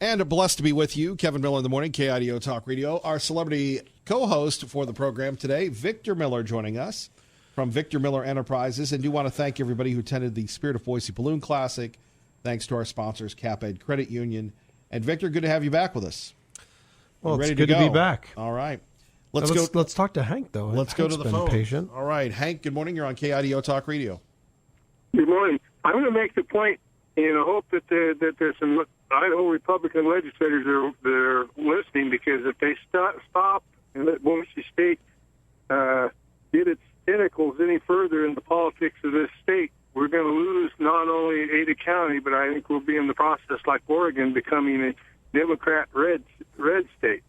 And blessed to be with you, Kevin Miller in the morning, KIDO Talk Radio. Our celebrity co-host for the program today, Victor Miller, joining us from Victor Miller Enterprises. And do want to thank everybody who attended the Spirit of Boise Balloon Classic. Thanks to our sponsors, CapEd Credit Union. And Victor, good to have you back with us. Well, it's good to be back. All right. Let's talk to Hank, though. Let's go to the phone. Patient. All right. Hank, good morning. You're on KIDO Talk Radio. Good morning. I'm going to make the point, and I hope that there's some Idaho Republican legislators that are listening, because if they stop and let Boise State get its tentacles any further in the politics of this state, we're going to lose not only Ada County, but I think we'll be in the process, like Oregon, becoming a Democrat red state.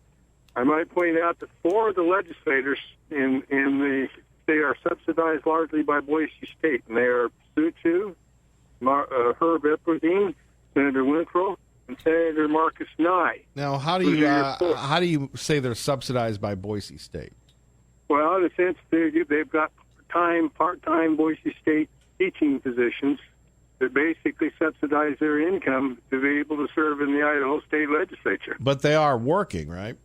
I might point out that 4 of the legislators they are subsidized largely by Boise State, and they are Sue Chu, Herb Epperstein, Senator Wintrow, and Senator Marcus Nye. Now, how do you say they're subsidized by Boise State? Well, in a sense, they've got part-time Boise State teaching positions that basically subsidize their income to be able to serve in the Idaho State Legislature. But they are working, right?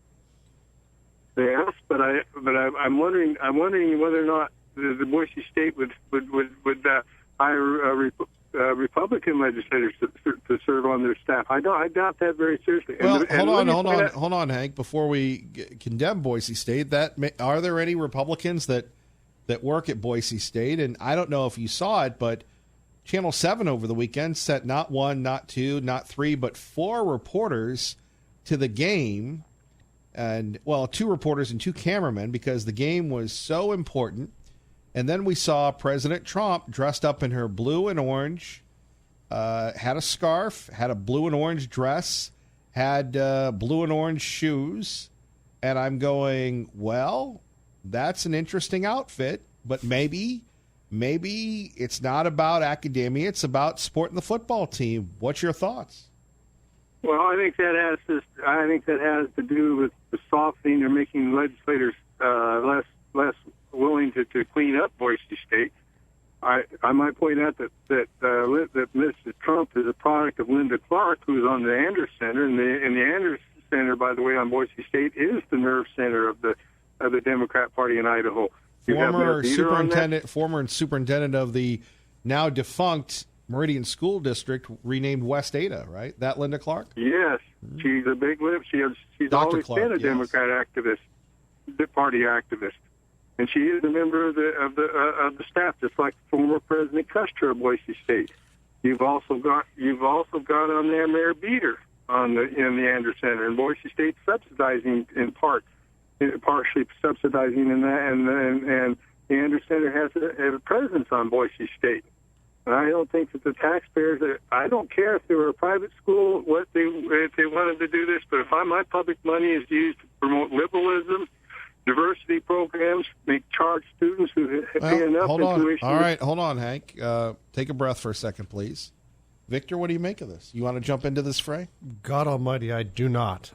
Yes, but I'm wondering whether or not the Boise State would hire Republican legislators to serve on their staff. I doubt that very seriously. Well, hold on, Hank. Before we condemn Boise State, are there any Republicans that work at Boise State? And I don't know if you saw it, but Channel 7 over the weekend sent not 1, not 2, not 3, but 4 reporters to the game. And, 2 reporters and 2 cameramen, because the game was so important. And then we saw President Trump dressed up in her blue and orange, had a scarf, had a blue and orange dress, had blue and orange shoes. And I'm going, well, that's an interesting outfit, but maybe it's not about academia. It's about supporting the football team. What's your thoughts? Well, I think that has to do with the softening or making legislators less willing to clean up Boise State. I might point out that Mrs. Trump is a product of Linda Clark, who's on the Anders Center, and the Anders Center, by the way, on Boise State is the nerve center of the Democrat Party in Idaho. Former superintendent of the now defunct Meridian School District, renamed West Ada, right? That Linda Clark? Yes, she's a big lip. She's always Clark, been a Democrat activist, the party activist, and she is a member of the staff, just like former President Custer of Boise State. You've also got on there Mayor Beater in the Anders Center, and Boise State subsidizing partially subsidizing in that, and the Anders Center has a presence on Boise State. And I don't think that the taxpayers, I don't care if they were a private school, if they wanted to do this, but if my public money is used to promote liberalism, diversity programs, charge students who pay enough tuition. All right, hold on, Hank. Take a breath for a second, please. Victor, what do you make of this? You want to jump into this fray? God almighty, I do not.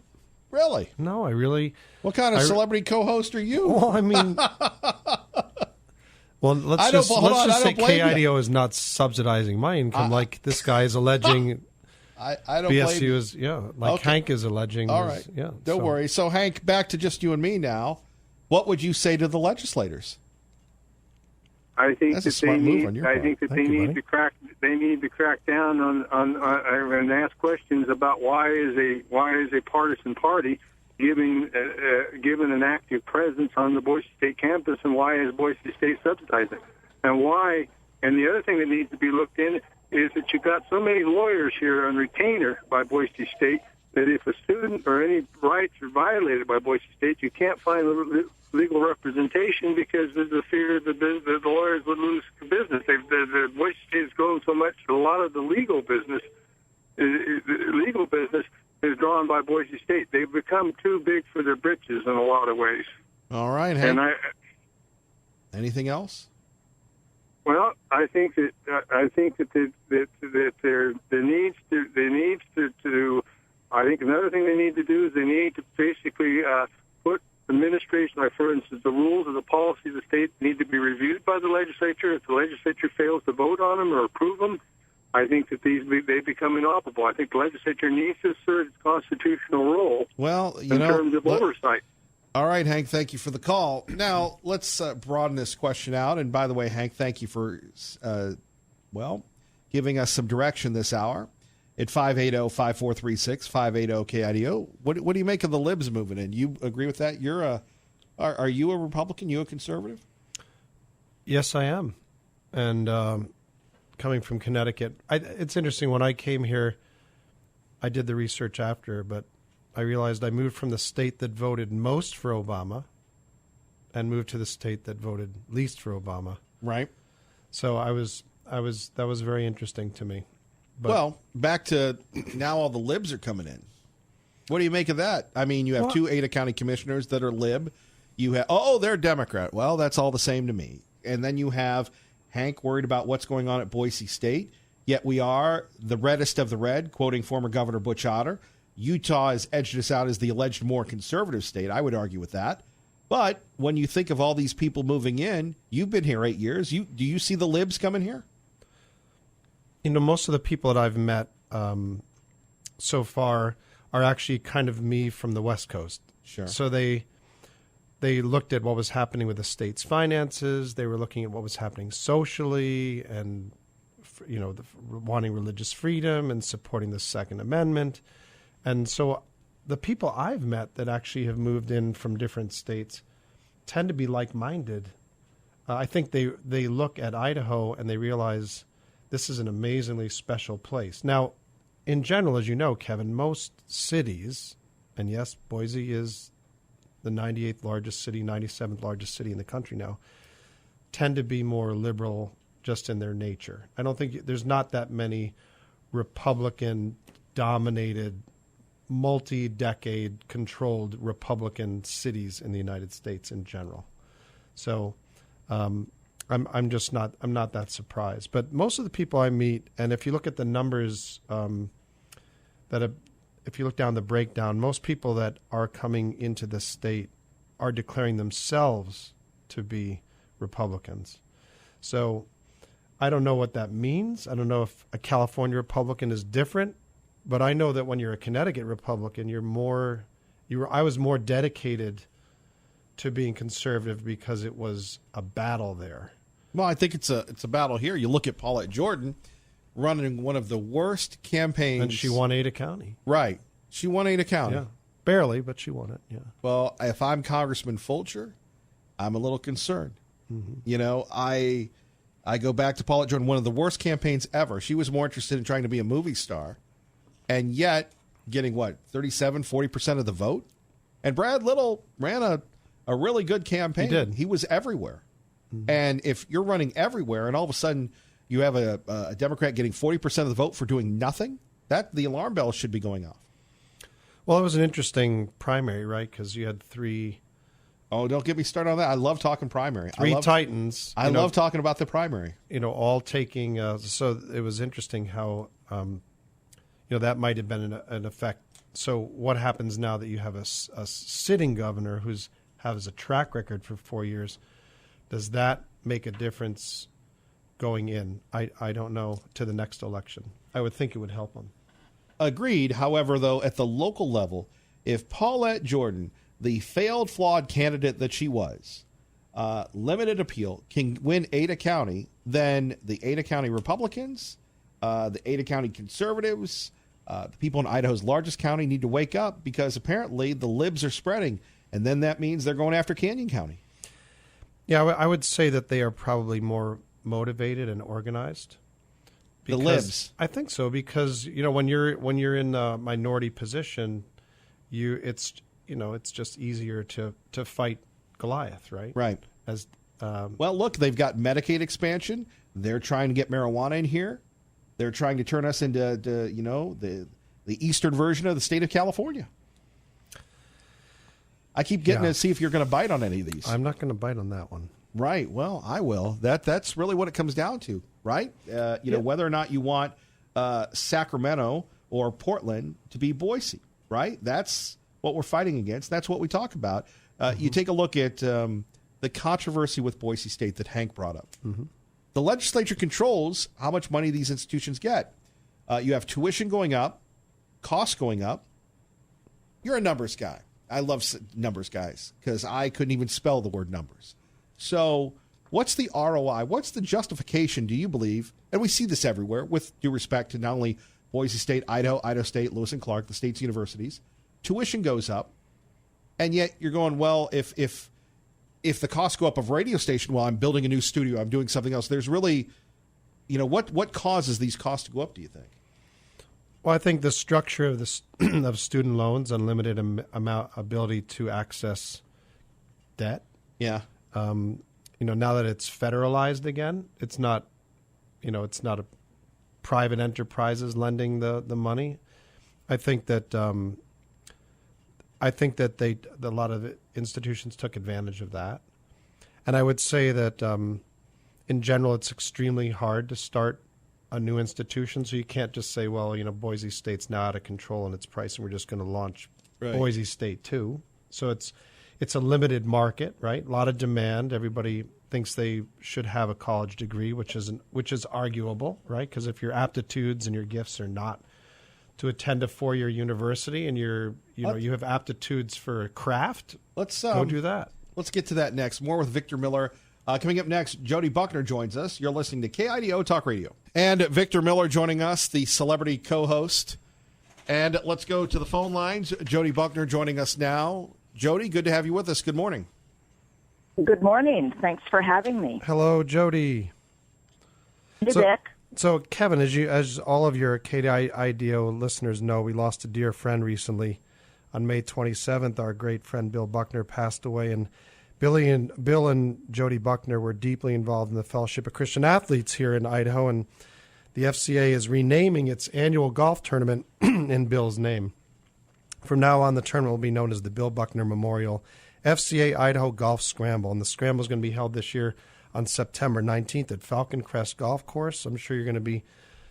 Really? No, I really... What kind of celebrity co-host are you? Well, I mean... Well, let's just say KIDO is not subsidizing my income like this guy is alleging. I don't BSU blame you. is, like okay. Hank is alleging. All right. Don't worry. So, Hank, back to just you and me now. What would you say to the legislators? I think that they need to crack. They need to crack down on and ask questions about why is a partisan party given an active presence on the Boise State campus, and why is Boise State subsidizing, and why? And the other thing that needs to be looked in is that you've got so many lawyers here on retainer by Boise State that if a student or any rights are violated by Boise State, you can't find legal representation because there's a fear that the lawyers would lose business. The Boise State has grown so much that a lot of the legal business is drawn by Boise State. They've become too big for their britches in a lot of ways. All right, Hank. Anything else? Well, I think that there needs to. I think another thing they need to do is they need to basically put administration, like for instance, the rules of the policy of the state need to be reviewed by the legislature. If the legislature fails to vote on them or approve them, I think that they become inoperable. I think the legislature needs to assert its constitutional role in terms of oversight. All right, Hank, thank you for the call. Now, let's broaden this question out. And by the way, Hank, thank you for, giving us some direction this hour at 580-5436, 580-KIDO. What do you make of the libs moving in? You agree with that? Are you a Republican? You a conservative? Yes, I am. And coming from Connecticut, it's interesting. When I came here, I did the research after, but I realized I moved from the state that voted most for Obama and moved to the state that voted least for Obama. Right. So that was very interesting to me. But, back to now all the libs are coming in. What do you make of that? I mean, you have two Ada County commissioners that are lib. You have, they're Democrat. Well, that's all the same to me. And then you have Hank worried about what's going on at Boise State. Yet we are the reddest of the red, quoting former Governor Butch Otter. Utah has edged us out as the alleged more conservative state. I would argue with that. But when you think of all these people moving in, you've been here 8 years. Do you see the libs coming here? Most of the people that I've met so far are actually kind of me from the West Coast. Sure. So they looked at what was happening with the state's finances. They were looking at what was happening socially and, wanting religious freedom and supporting the Second Amendment. And so the people I've met that actually have moved in from different states tend to be like-minded. I think they look at Idaho and they realize this is an amazingly special place. Now, in general, as you know, Kevin, most cities, and yes, Boise is the 98th largest city, 97th largest city in the country now, tend to be more liberal just in their nature. I don't think there's not that many Republican-dominated, multi-decade controlled Republican cities in the United States in general. So I'm not that surprised. But most of the people I meet, and if you look at the numbers if you look down the breakdown, most people that are coming into the state are declaring themselves to be Republicans. So I don't know what that means. I don't know if a California Republican is different, but I know that when you're a Connecticut Republican, I was more dedicated to being conservative because it was a battle there. Well, I think it's a battle here. You look at Paulette Jordan running one of the worst campaigns. And she won Ada County. Right. She won Ada County. Yeah. Barely, but she won it, yeah. Well, if I'm Congressman Fulcher, I'm a little concerned. Mm-hmm. I go back to Paulette Jordan, one of the worst campaigns ever. She was more interested in trying to be a movie star, and yet getting, 40% of the vote? And Brad Little ran a really good campaign. He did. He was everywhere. Mm-hmm. And if you're running everywhere and all of a sudden you have a Democrat getting 40% of the vote for doing nothing, the alarm bell should be going off. Well, it was an interesting primary, right? Because you had three. Oh, don't get me started on that. I love talking primary. Titans. I love talking about the primary. All taking. So it was interesting how, that might have been an effect. So what happens now that you have a sitting governor who's has a track record for 4 years? Does that make a difference going in? I don't know, to the next election. I would think it would help them. Agreed. However, though, at the local level, if Paulette Jordan, the failed, flawed candidate that she was, limited appeal, can win Ada County, then the Ada County Republicans, the Ada County Conservatives, the people in Idaho's largest county need to wake up because apparently the libs are spreading, and then that means they're going after Canyon County. Yeah, I would say that they are probably more motivated and organized. The libs, I think so, because when you're in a minority position, it's just easier to fight Goliath, right? Right. Well, look, they've got Medicaid expansion. They're trying to get marijuana in here. They're trying to turn us into the eastern version of the state of California. I keep getting to see if you're going to bite on any of these. I'm not going to bite on that one. Right. Well, I will. That's really what it comes down to, right? Whether or not you want Sacramento or Portland to be Boise, right? That's what we're fighting against. That's what we talk about. You take a look at the controversy with Boise State that Hank brought up. Mm-hmm. the legislature controls how much money these institutions get. You have tuition going up, costs going up. You're a numbers guy. I love numbers guys because I couldn't even spell the word numbers. So what's the ROI? What's the justification, do you believe? And we see this everywhere with due respect to not only Boise State, Idaho State, Lewis and Clark, the state's universities. Tuition goes up, and yet you're going, well, if the costs go up of radio station, well, I'm building a new studio, I'm doing something else. There's really, what causes these costs to go up, do you think? Well, I think the structure of of student loans, unlimited amount ability to access debt. Yeah. Now that it's federalized again, it's not a private enterprises lending the money. I think that a lot of institutions took advantage of that, and I would say that in general, it's extremely hard to start a new institution. So you can't just say, well, Boise State's now out of control in its price, and we're just going to launch Boise State too. So it's a limited market, right? A lot of demand. Everybody thinks they should have a college degree, which is arguable, right? Because if your aptitudes and your gifts are not to attend a 4-year university, and you have aptitudes for a craft, let's go do that. Let's get to that next. More with Victor Miller. Coming up next, Jody Buckner joins us. You're listening to KIDO Talk Radio. And Victor Miller joining us, the celebrity co-host. And let's go to the phone lines. Jody Buckner joining us now. Jody, good to have you with us. Good morning. Good morning. Thanks for having me. Hello, Jody. Hey, Dick. So, Kevin, as all of your KIDO listeners know, we lost a dear friend recently. On May 27th, our great friend Bill Buckner passed away, and Bill and Jody Buckner were deeply involved in the Fellowship of Christian Athletes here in Idaho, and the FCA is renaming its annual golf tournament in Bill's name. From now on, the tournament will be known as the Bill Buckner Memorial FCA Idaho Golf Scramble, and the scramble is going to be held this year on September 19th at Falcon Crest Golf Course. I'm sure you're going to be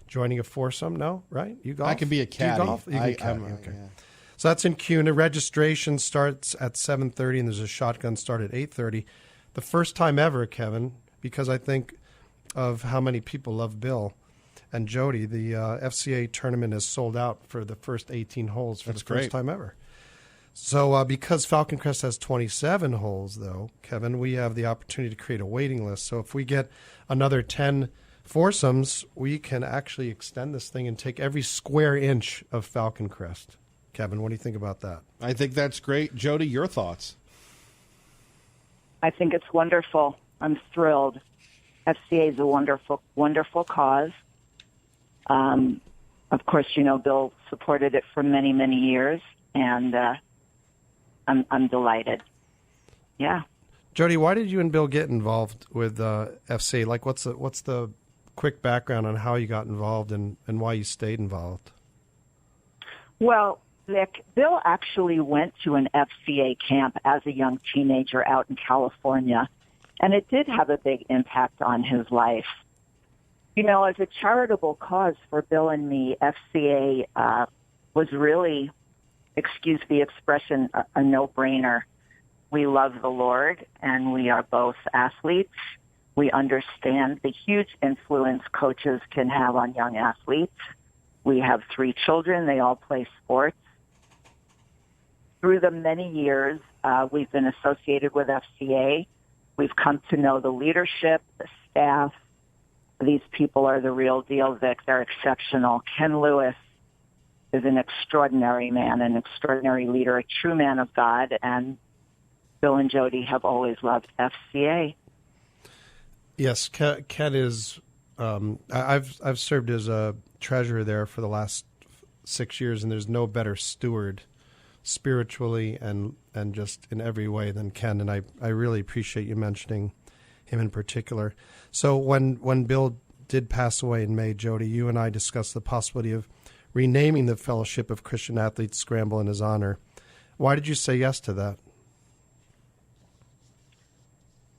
joining a foursome. No, right? You golf? I can be a caddy. Do you golf? You can caddy. Okay. Yeah. So that's in Kuna. Registration starts at 7:30, and there's a shotgun start at 8:30. The first time ever, Kevin, because I think of how many people love Bill and Jody, the FCA tournament is sold out for the first 18 holes for the first time ever. So because Falcon Crest has 27 holes, though, Kevin, we have the opportunity to create a waiting list. So if we get another 10 foursomes, we can actually extend this thing and take every square inch of Falcon Crest. Kevin, what do you think about that? I think that's great. Jody, your thoughts? I think it's wonderful. I'm thrilled. FCA is a wonderful, wonderful cause. Of course, Bill supported it for many, many years, and I'm delighted. Yeah. Jody, why did you and Bill get involved with FCA? Like, what's the quick background on how you got involved and why you stayed involved? Well, Nick, Bill actually went to an FCA camp as a young teenager out in California, and it did have a big impact on his life. As a charitable cause for Bill and me, FCA was really, excuse the expression, a no-brainer. We love the Lord, and we are both athletes. We understand the huge influence coaches can have on young athletes. We have 3 children. They all play sports. Through the many years we've been associated with FCA, we've come to know the leadership, the staff. These people are the real deal, Vic. They're exceptional. Ken Lewis is an extraordinary man, an extraordinary leader, a true man of God, and Bill and Jody have always loved FCA. Yes, Ken is. I've served as a treasurer there for the last 6 years, and there's no better steward spiritually and just in every way than Ken, and I really appreciate you mentioning him in particular. So when Bill did pass away in May, Jody, you and I discussed the possibility of renaming the Fellowship of Christian Athletes Scramble in his honor. Why did you say yes to that?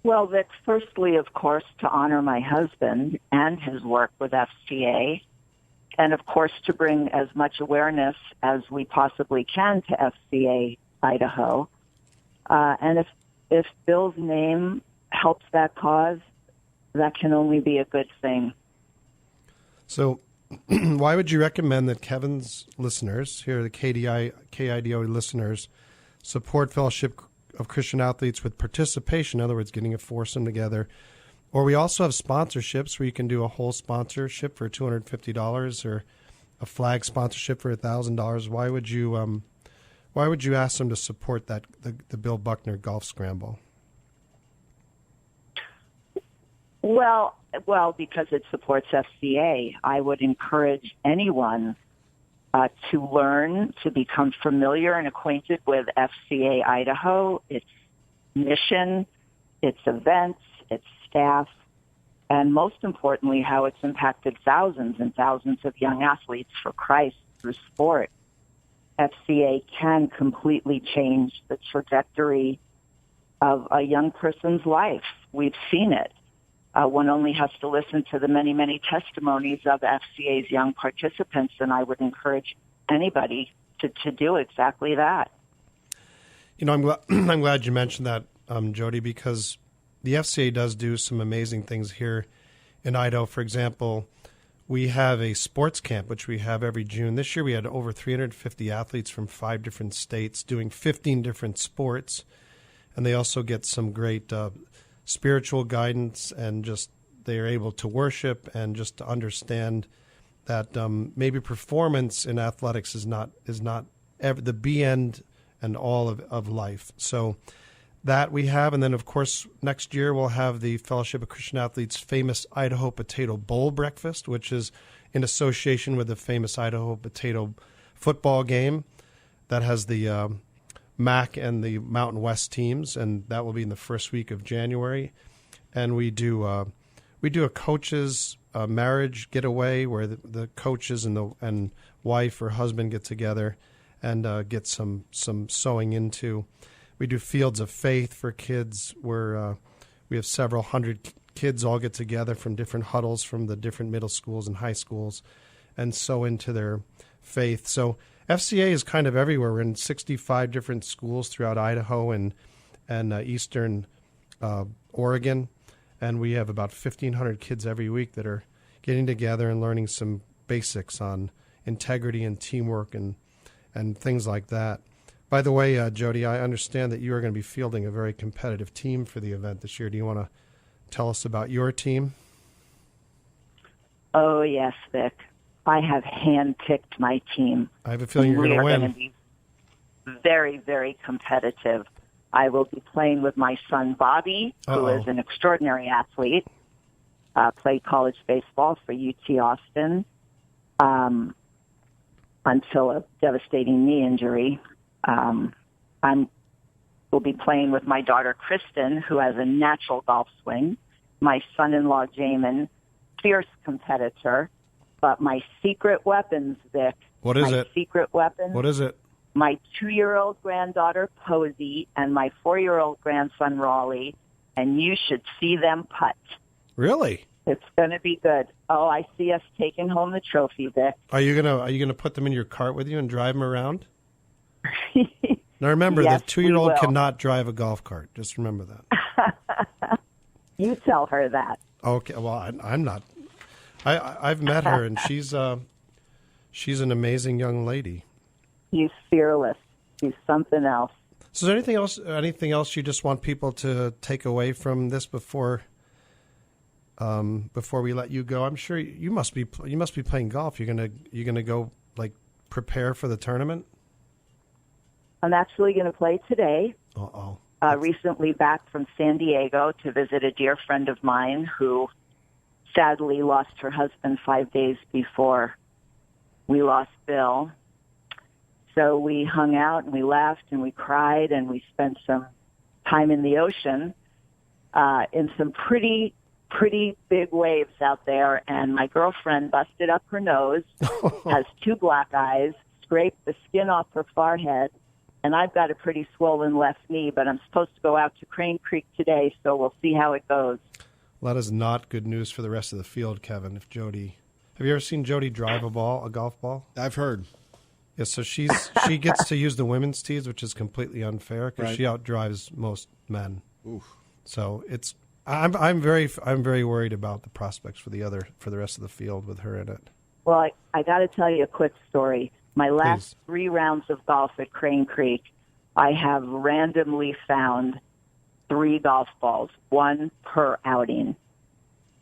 Well, Vic, firstly, of course, to honor my husband and his work with FCA, and of course to bring as much awareness as we possibly can to FCA Idaho. And if Bill's name helps that cause, that can only be a good thing. So why would you recommend that Kevin's listeners, here the KIDO listeners, support Fellowship of Christian Athletes with participation, in other words, getting a foursome together? Or we also have sponsorships where you can do a whole sponsorship for $250 or a flag sponsorship for $1,000. Why would you ask them to support that the Bill Buckner Golf Scramble? Well, because it supports FCA, I would encourage anyone to learn, to become familiar and acquainted with FCA Idaho, its mission, its events, its staff, and most importantly, how it's impacted thousands and thousands of young athletes for Christ through sport. FCA can completely change the trajectory of a young person's life. We've seen it. One only has to listen to the many, many testimonies of FCA's young participants, and I would encourage anybody to do exactly that. You know, I'm glad you mentioned that, Jody, because the FCA does do some amazing things here in Idaho. For example, we have a sports camp, which we have every June. This year we had over 350 athletes from 5 different states doing 15 different sports, and they also get some great spiritual guidance, and just they are able to worship and just to understand that maybe performance in athletics is not ever the be end and all of life. So that we have, and then of course next year we'll have the Fellowship of Christian Athletes famous Idaho Potato Bowl breakfast, which is in association with the famous Idaho Potato football game that has the MAC and the Mountain West teams, and that will be in the first week of January. And we do a coaches marriage getaway where the coaches and wife or husband get together and get some sewing into. We do Fields of Faith for kids where we have several hundred kids all get together from different huddles from the different middle schools and high schools and sew into their faith. So FCA is kind of everywhere. We're in 65 different schools throughout Idaho and eastern Oregon, and we have about 1,500 kids every week that are getting together and learning some basics on integrity and teamwork and things like that. By the way, Jody, I understand that you are going to be fielding a very competitive team for the event this year. Do you want to tell us about your team? Oh, yes, Vic. I have handpicked my team. I have a feeling you're going to win. We are going to be very, very competitive. I will be playing with my son, Bobby, who is an extraordinary athlete, played college baseball for UT Austin until a devastating knee injury. Will be playing with my daughter, Kristen, who has a natural golf swing, my son-in-law, Jamin, fierce competitor. But my secret weapons, Vic. What is it? Secret weapon. What is it? My 2-year-old granddaughter, Posey, and my 4-year-old grandson, Raleigh, and you should see them putt. Really? It's going to be good. Oh, I see us taking home the trophy, Vic. Are you gonna put them in your cart with you and drive them around? Now remember, yes, the 2-year-old cannot drive a golf cart. Just remember that. You tell her that. Okay. Well, I'm not. I've met her, and she's an amazing young lady. He's fearless. He's something else. So, is there anything else you just want people to take away from this before we let you go? I'm sure you must be playing golf. You're gonna go like prepare for the tournament. I'm actually going to play today. Uh-oh. Recently back from San Diego to visit a dear friend of mine who sadly lost her husband 5 days before we lost Bill. So we hung out and we laughed and we cried and we spent some time in the ocean in some pretty big waves out there. And my girlfriend busted up her nose, has 2 black eyes, scraped the skin off her forehead, and I've got a pretty swollen left knee, but I'm supposed to go out to Crane Creek today, so we'll see how it goes. Well, that is not good news for the rest of the field, Kevin. Have you ever seen Jody drive a golf ball? I've heard. Yeah, so she gets to use the women's tees, which is completely unfair because she outdrives most men. Oof. So I'm very worried about the prospects for the rest of the field with her in it. Well, I got to tell you a quick story. My last Please. 3 rounds of golf at Crane Creek, I have randomly found 3 golf balls, 1 per outing.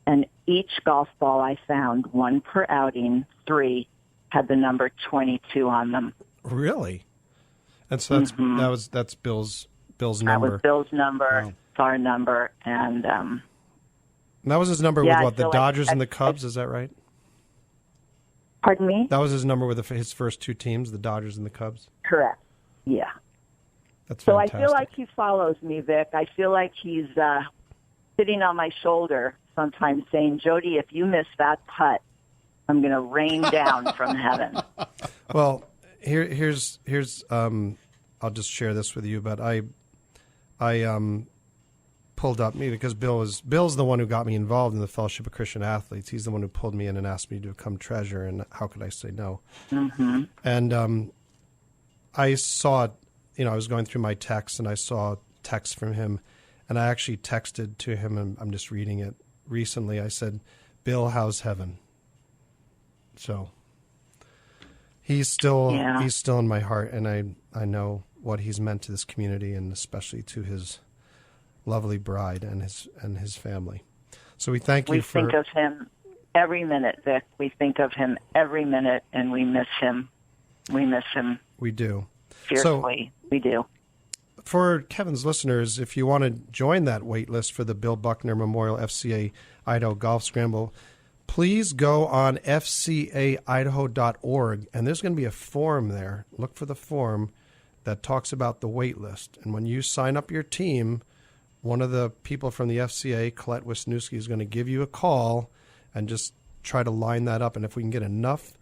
And each golf ball I found, 1 per outing, 3, had the number 22 on them. Really? And so that's Bill's That number. was Bill's number, Wow. it's our number, and And that was his number Yeah, I with the feel like Dodgers and I- the Cubs. Is that right? pardon me? That was his number with his first 2 teams, the Dodgers and the Cubs. Correct. Yeah. That's So fantastic. I feel like he follows me, Vic. I feel like he's sitting on my shoulder sometimes saying, Jody, if you miss that putt, I'm going to rain down from heaven. Well, here's I'll just share this with you, but I pulled up me because Bill's the one who got me involved in the Fellowship of Christian Athletes. He's the one who pulled me in and asked me to become treasurer, and how could I say no? Mm-hmm. And I saw, I was going through my texts and I saw text from him, and I actually texted to him, and I'm just reading it recently. I said, Bill, how's heaven? So he's still in my heart, and I know what he's meant to this community, and especially to his lovely bride and his family. So we thank you We for. think of him every minute, Vic. We think of him every minute, and we miss him. We miss him We do. fiercely. We do. For Kevin's listeners, if you want to join that wait list for the Bill Buckner Memorial FCA Idaho Golf Scramble, please go on fcaidaho.org, and there's going to be a form there. Look for the form that talks about the wait list. And when you sign up your team, one of the people from the FCA, Colette Wisniewski, is going to give you a call and just try to line that up. And if we can get enough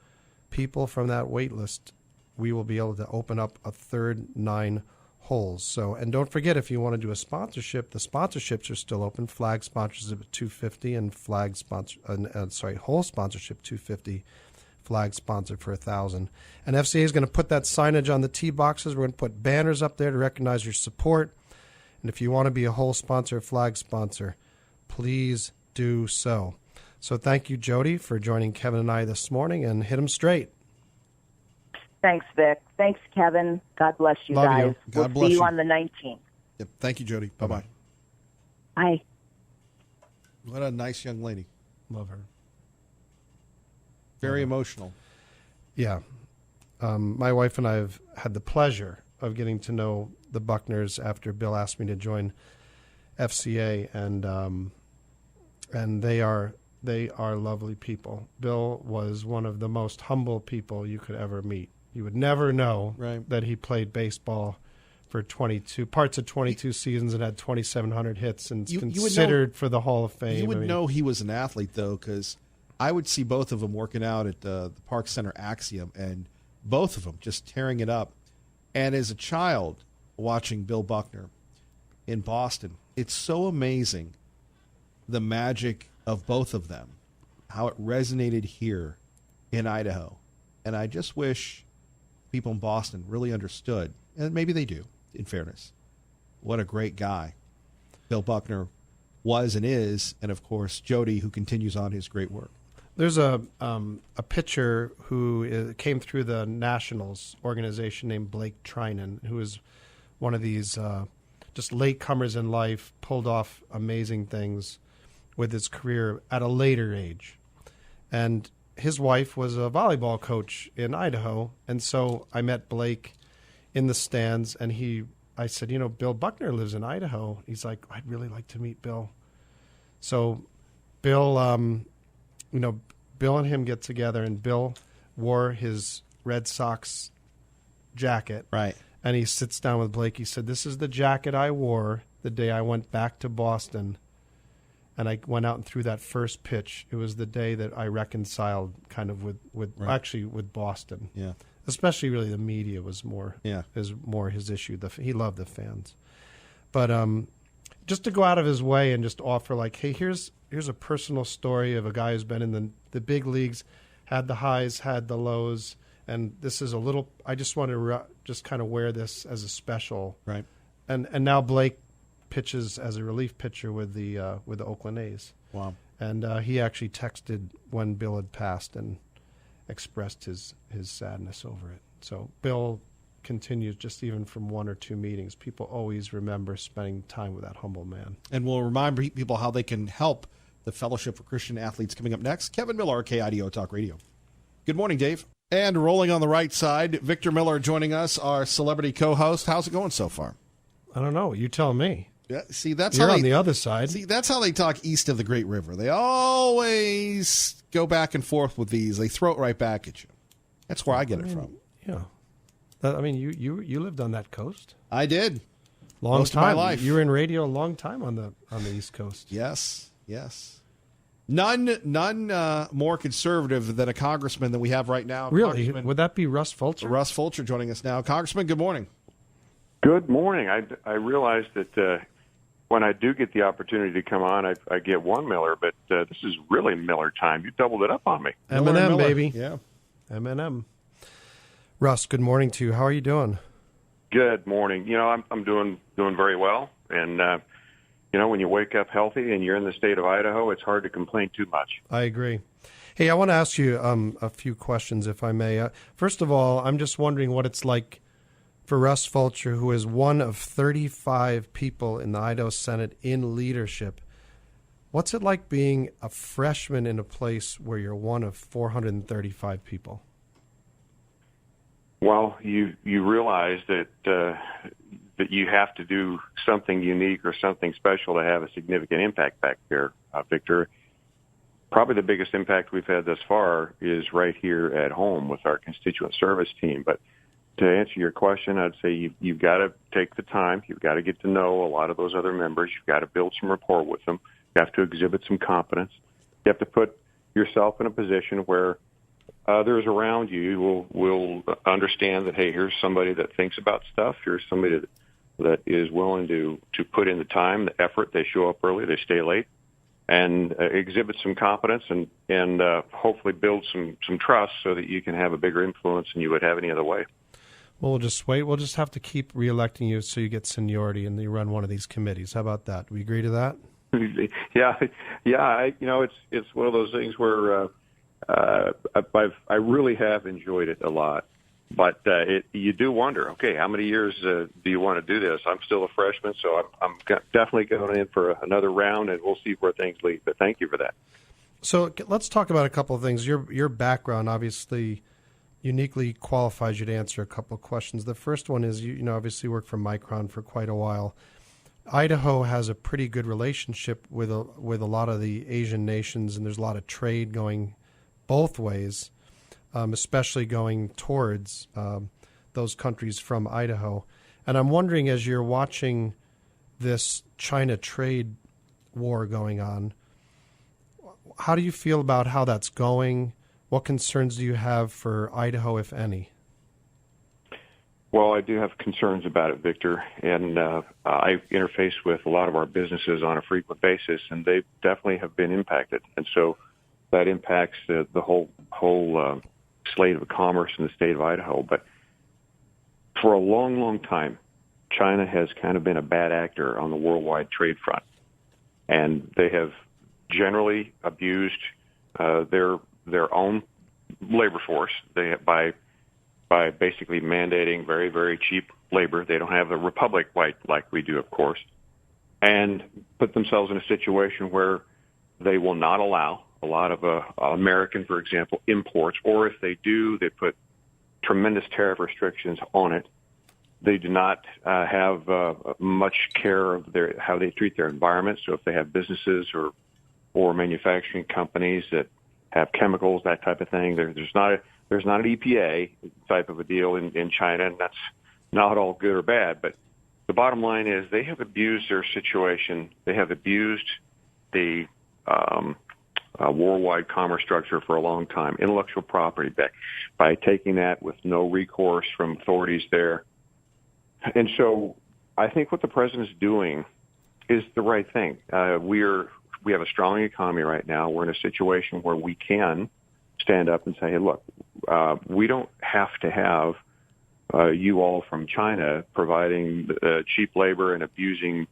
people from that wait list, we will be able to open up a third 9 holes. So, and don't forget, if you want to do a sponsorship, the sponsorships are still open. Flag sponsorship at $250 and hole sponsorship $250. Flag sponsored for $1,000. And FCA is going to put that signage on the tee boxes. We're going to put banners up there to recognize your support. And if you want to be a hole sponsor, flag sponsor, please do so. So thank you, Jody, for joining Kevin and I this morning, and hit them straight. Thanks, Vic. Thanks, Kevin. God bless you Love guys. you. God We'll bless see you you. on the 19th. Yep. Thank you, Jody. Bye-bye. Bye. What a nice young lady. Love her. Very emotional. Yeah. My wife and I have had the pleasure of getting to know the Buckners after Bill asked me to join FCA, and they are lovely people. Bill was one of the most humble people you could ever meet. You would never know Right. that he played baseball for 22 seasons and had 2,700 hits, and You would know- considered for the Hall of Fame. You would I mean, know he was an athlete, though, because I would see both of them working out at the Park Center Axiom, and both of them just tearing it up. And as a child, watching Bill Buckner in Boston, it's so amazing the magic of both of them, how it resonated here in Idaho. And I just wish people in Boston really understood, and maybe they do, in fairness, what a great guy Bill Buckner was and is, and of course Jody, who continues on his great work. There's a pitcher who came through the Nationals organization named Blake Trinan, who is one of these just latecomers in life, pulled off amazing things with his career at a later age. And his wife was a volleyball coach in Idaho, and so I met Blake in the stands, and I said, Bill Buckner lives in Idaho. He's like, I'd really like to meet Bill. So Bill, Bill and him get together, and Bill wore his Red Sox jacket. Right. And he sits down with Blake. He said, this is the jacket I wore the day I went back to Boston. And I went out and threw that first pitch. It was the day that I reconciled kind of with Right. actually with Boston. Yeah. Especially really the media was more his issue. He loved the fans. But just to go out of his way and just offer like, hey, here's a personal story of a guy who's been in the big leagues, had the highs, had the lows, and this is a little. I just want to just kind of wear this as a special. Right. And now Blake pitches as a relief pitcher with the Oakland A's. Wow. And he actually texted when Bill had passed and expressed his sadness over it. So Bill continues, just even from 1 or 2 meetings, people always remember spending time with that humble man. And we'll remind people how they can help the Fellowship for Christian Athletes coming up next. Kevin Miller, KIDO Talk Radio. Good morning, Dave. And rolling on the right side, Victor Miller joining us, our celebrity co-host. How's it going so far? I don't know. You tell me. Yeah, see, that's You're how on the other side. See, that's how they talk east of the Great River. They always go back and forth with these. They throw it right back at you. That's where I get it from. Yeah. You lived on that coast. I did. Long Most time. of my life. You were in radio a long time on the East Coast. Yes. None more conservative than a congressman that we have right now. Really? Would that be Russ Fulcher? Russ Fulcher joining us now. Congressman, good morning. Good morning. I realize that when I do get the opportunity to come on, I get one Miller, but this is really Miller time. You doubled it up on me. M&M, baby. Yeah. M&M. Russ, good morning to you. How are you doing? Good morning. I'm doing very well, and when you wake up healthy and you're in the state of Idaho, it's hard to complain too much. I agree. Hey, I want to ask you a few questions, if I may. First of all, I'm just wondering what it's like for Russ Fulcher, who is one of 35 people in the Idaho Senate in leadership. What's it like being a freshman in a place where you're one of 435 people? Well, you realize that you have to do something unique or something special to have a significant impact back there, Victor. Probably the biggest impact we've had thus far is right here at home with our constituent service team. But to answer your question, I'd say you've got to take the time. You've got to get to know a lot of those other members. You've got to build some rapport with them. You have to exhibit some competence. You have to put yourself in a position where others around you will understand that, hey, here's somebody that thinks about stuff. Here's somebody that is willing to put in the time, the effort. They show up early, they stay late, and exhibit some competence and hopefully build some trust so that you can have a bigger influence than you would have any other way. Well, we'll just wait. We'll just have to keep reelecting you so you get seniority and you run one of these committees. How about that? Do we agree to that? Yeah. It's one of those things where I really have enjoyed it a lot. But you do wonder, okay, how many years do you want to do this? I'm still a freshman, so I'm definitely going in for another round, and we'll see where things lead. But thank you for that. So let's talk about a couple of things. Your background obviously uniquely qualifies you to answer a couple of questions. The first one is you obviously worked for Micron for quite a while. Idaho has a pretty good relationship with a lot of the Asian nations, and there's a lot of trade going both ways, especially going towards those countries from Idaho. And I'm wondering, as you're watching this China trade war going on, how do you feel about how that's going? What concerns do you have for Idaho, if any? Well, I do have concerns about it, Victor, and I interface with a lot of our businesses on a frequent basis, and they definitely have been impacted. And so that impacts the whole slate of commerce in the state of Idaho. But for a long, long time, China has kind of been a bad actor on the worldwide trade front, and they have generally abused their own labor force. By basically mandating very, very cheap labor. They don't have the republic like we do, of course, and put themselves in a situation where they will not allow a lot of American, for example, imports, or if they do, they put tremendous tariff restrictions on it. They do not have much care of how they treat their environment. So if they have businesses or manufacturing companies that have chemicals, that type of thing, there's not an EPA type of a deal in China, and that's not all good or bad. But the bottom line is they have abused their situation. They have abused the worldwide commerce structure for a long time, intellectual property by taking that with no recourse from authorities there. And so I think what the president's doing is the right thing. We have a strong economy right now. We're in a situation where we can stand up and say, hey, look, we don't have to have you all from China providing cheap labor and abusing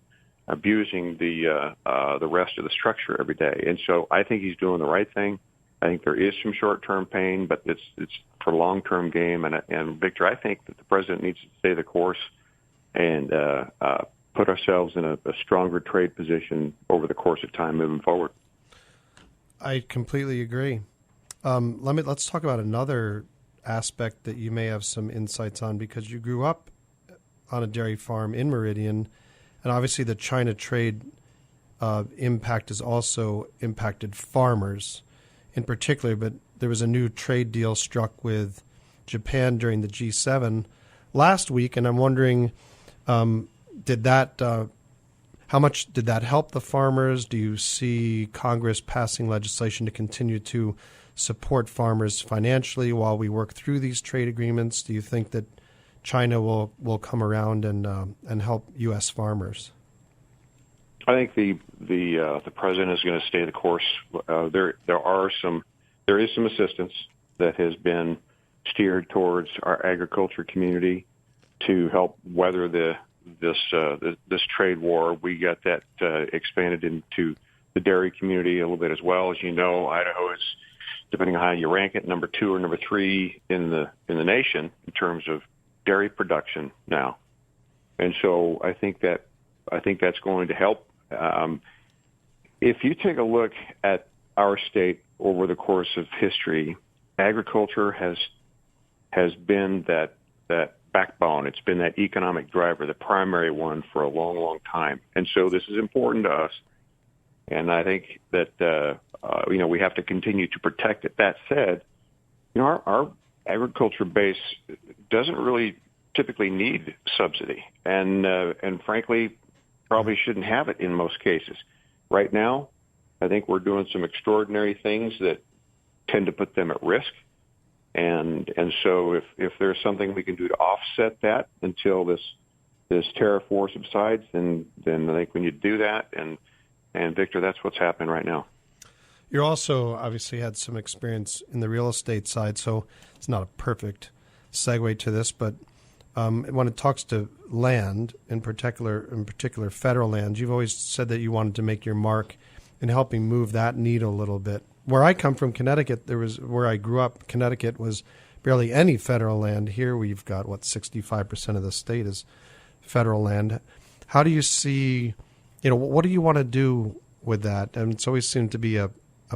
abusing the rest of the structure every day. And so I think he's doing the right thing. I think there is some short-term pain, but it's for long-term game. And Victor, I think that the president needs to stay the course and put ourselves in a stronger trade position over the course of time moving forward. I completely agree. Let's talk about another aspect that you may have some insights on, because you grew up on a dairy farm in Meridian, and obviously the China trade impact has also impacted farmers in particular, but there was a new trade deal struck with Japan during the G7 last week, and I'm wondering, how much did that help the farmers? Do you see Congress passing legislation to continue to support farmers financially while we work through these trade agreements? Do you think that China will come around and help U.S. farmers? I think the president is going to stay the course. There is some assistance that has been steered towards our agriculture community to help weather this trade war. We got that expanded into the dairy community a little bit as well. As you know, Idaho is, depending on how you rank it, number 2 or number 3 in the nation in terms of dairy production now. And so I think that's going to help. If you take a look at our state over the course of history, agriculture has been that backbone. It's been that economic driver, the primary one, for a long, long time. And so this is important to us. And I think that we have to continue to protect it. That said, our agriculture base doesn't really typically need subsidy, and frankly, probably shouldn't have it in most cases. Right now, I think we're doing some extraordinary things that tend to put them at risk. And so if there's something we can do to offset that until this tariff war subsides, then I think we need to do that. And Victor, that's what's happening right now. You also obviously had some experience in the real estate side, so it's not a perfect segue to this, but when it talks to land, in particular federal land, you've always said that you wanted to make your mark in helping move that needle a little bit. Where I come from, Connecticut, where I grew up, Connecticut was barely any federal land. Here we've got, 65% of the state is federal land. How do you see, what do you want to do with that? And it's always seemed to be a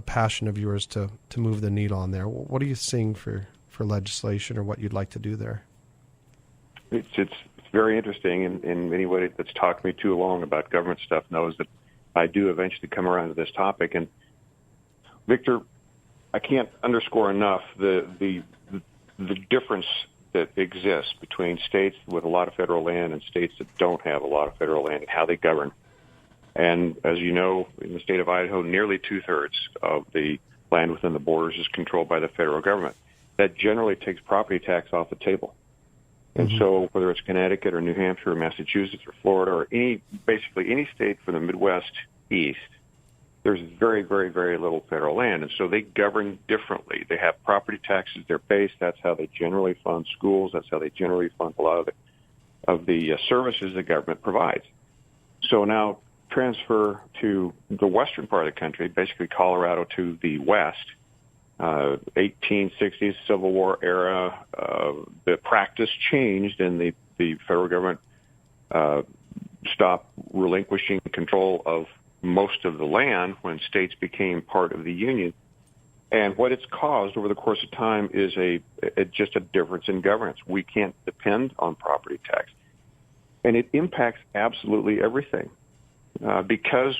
passion of yours to move the needle on there. What are you seeing for legislation, or what you'd like to do there? It's very interesting, and anybody that's talked to me too long about government stuff knows that I do eventually come around to this topic. And Victor, I can't underscore enough the difference that exists between states with a lot of federal land and states that don't have a lot of federal land and how they govern. And as you know, in the state of Idaho, nearly 2/3 of the land within the borders is controlled by the federal government. That generally takes property tax off the table. And so whether it's Connecticut or New Hampshire or Massachusetts or Florida or basically any state from the Midwest east, there's very, very, very little federal land. And so they govern differently. They have property taxes, they're based. That's how they generally fund schools. That's how they generally fund a lot of the services the government provides. So now transfer to the western part of the country, basically Colorado to the west. 1860s Civil War era, the practice changed, and the federal government stopped relinquishing control of most of the land when states became part of the Union. And what it's caused over the course of time is just a difference in governance. We can't depend on property tax. And it impacts absolutely everything because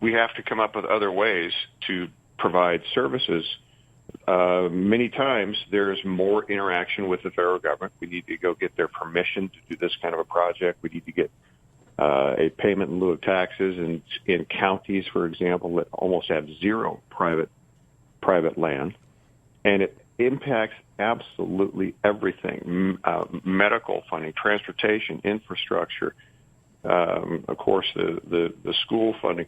we have to come up with other ways to provide services. Many times there's more interaction with the federal government. We need to go get their permission to do this kind of a project. We need to get a payment in lieu of taxes. And in counties, for example, that almost have zero private land. And it impacts absolutely everything, medical funding, transportation, infrastructure, of course, the school funding.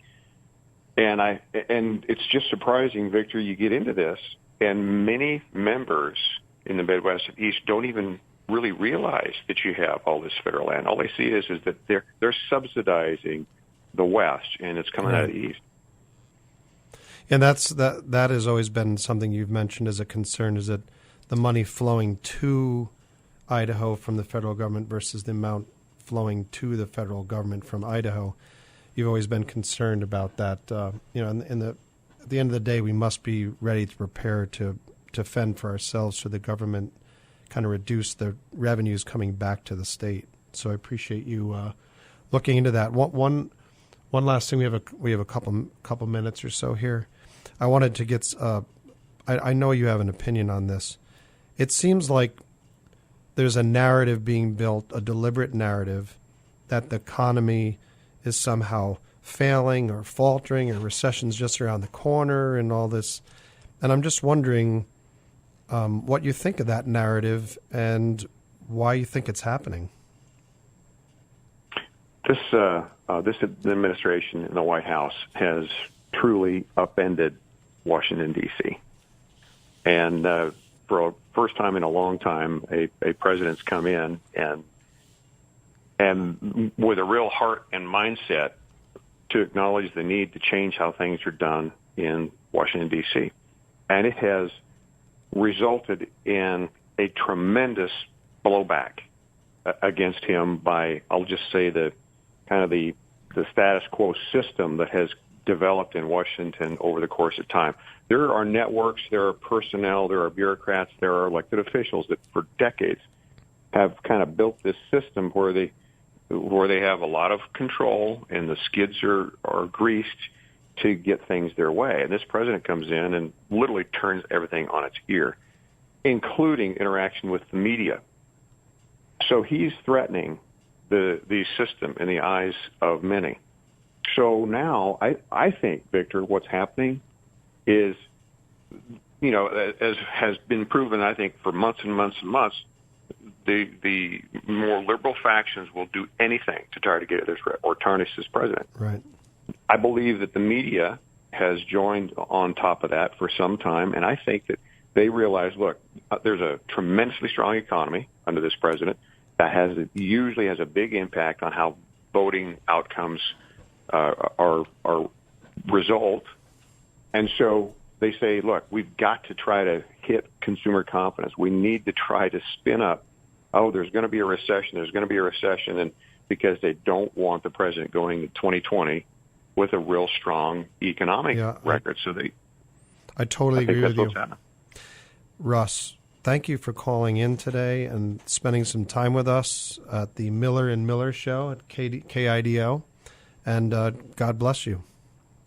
And it's just surprising, Victor, you get into this, and many members in the Midwest and East don't even really realize that you have all this federal land. All they see is that they're subsidizing the West, and it's coming out of the East. And that has always been something you've mentioned as a concern, is that the money flowing to Idaho from the federal government versus the amount flowing to the federal government from Idaho. You've always been concerned about that. At the end of the day, we must be ready to prepare to fend for ourselves, so the government kind of reduce the revenues coming back to the state. So I appreciate you looking into that. One last thing, we have a couple minutes or so here. I wanted to get. I know you have an opinion on this. It seems like there's a narrative being built, a deliberate narrative, that the economy is somehow failing or faltering, or recession's just around the corner, and all this. And I'm just wondering what you think of that narrative and why you think it's happening. This administration in the White House has truly upended Washington, D.C. And for a first time in a long time, a president's come in and with a real heart and mindset to acknowledge the need to change how things are done in Washington, D.C. And it has resulted in a tremendous blowback against him by, I'll just say, the status quo system that has developed in Washington over the course of time. There are networks, there are personnel, there are bureaucrats, there are elected officials that for decades have kind of built this system where they have a lot of control and the skids are greased to get things their way. And this president comes in and literally turns everything on its ear, including interaction with the media. So he's threatening the system in the eyes of many. So now I think, Victor, what's happening is, as has been proven, I think, for months and months and months, the more liberal factions will do anything to try to get this or tarnish this president. Right. I believe that the media has joined on top of that for some time, and I think that they realize, look, there's a tremendously strong economy under this president that usually has a big impact on how voting outcomes are result. And so they say, look, we've got to try to hit consumer confidence. We need to try to spin up, there's going to be a recession, and because they don't want the president going to 2020 with a real strong economic record. I totally agree with you. Happening. Russ, thank you for calling in today and spending some time with us at the Miller and Miller Show at KIDO. And God bless you.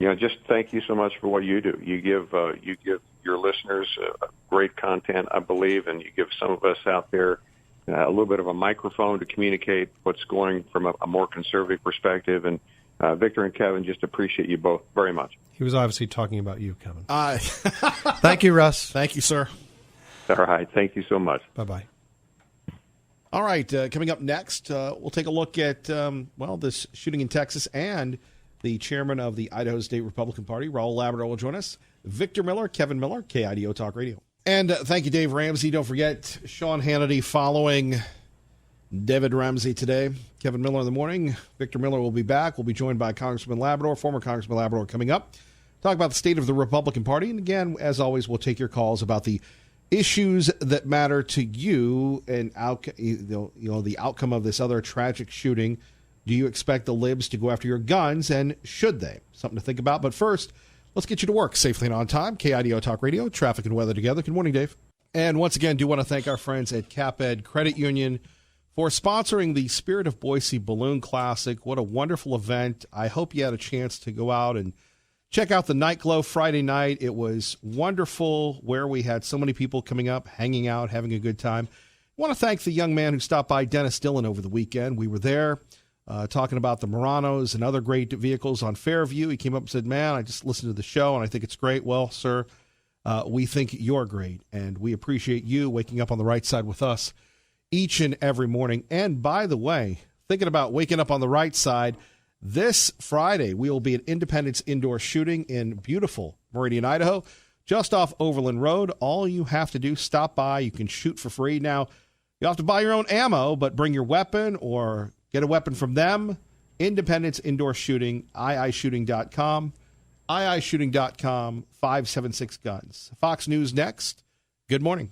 Just thank you so much for what you do. You give your listeners great content, I believe, and you give some of us out there a little bit of a microphone to communicate what's going from a more conservative perspective. And Victor and Kevin, just appreciate you both very much. He was obviously talking about you, Kevin. Thank you, Russ. Thank you, sir. All right. Thank you so much. Bye-bye. All right. Coming up next, we'll take a look at, this shooting in Texas, and the chairman of the Idaho State Republican Party, Raul Labrador, will join us. Victor Miller, Kevin Miller, KIDO Talk Radio. And thank you, Dave Ramsey. Don't forget, Sean Hannity following David Ramsey today. Kevin Miller in the morning. Victor Miller will be back. We'll be joined by Congressman Labrador, former Congressman Labrador, coming up. Talk about the state of the Republican Party. And again, as always, we'll take your calls about the issues that matter to you and the outcome of this other tragic shooting. Do you expect the libs to go after your guns, and should they? Something to think about. But first, let's get you to work safely and on time. KIDO Talk Radio, traffic and weather together. Good morning, Dave. And once again, do want to thank our friends at CapEd Credit Union for sponsoring the Spirit of Boise Balloon Classic. What a wonderful event. I hope you had a chance to go out and check out the Night Glow Friday night. It was wonderful, where we had so many people coming up, hanging out, having a good time. I want to thank the young man who stopped by, Dennis Dillon, over the weekend. We were there talking about the Muranos and other great vehicles on Fairview. He came up and said, man, I just listened to the show, and I think it's great. Well, sir, we think you're great, and we appreciate you waking up on the right side with us each and every morning. And by the way, thinking about waking up on the right side, this Friday we will be at Independence Indoor Shooting in beautiful Meridian, Idaho, just off Overland Road. All you have to do, stop by. You can shoot for free. Now, you'll have to buy your own ammo, but bring your weapon or get a weapon from them. Independence Indoor Shooting, iishooting.com, iishooting.com, 576 Guns. Fox News next. Good morning.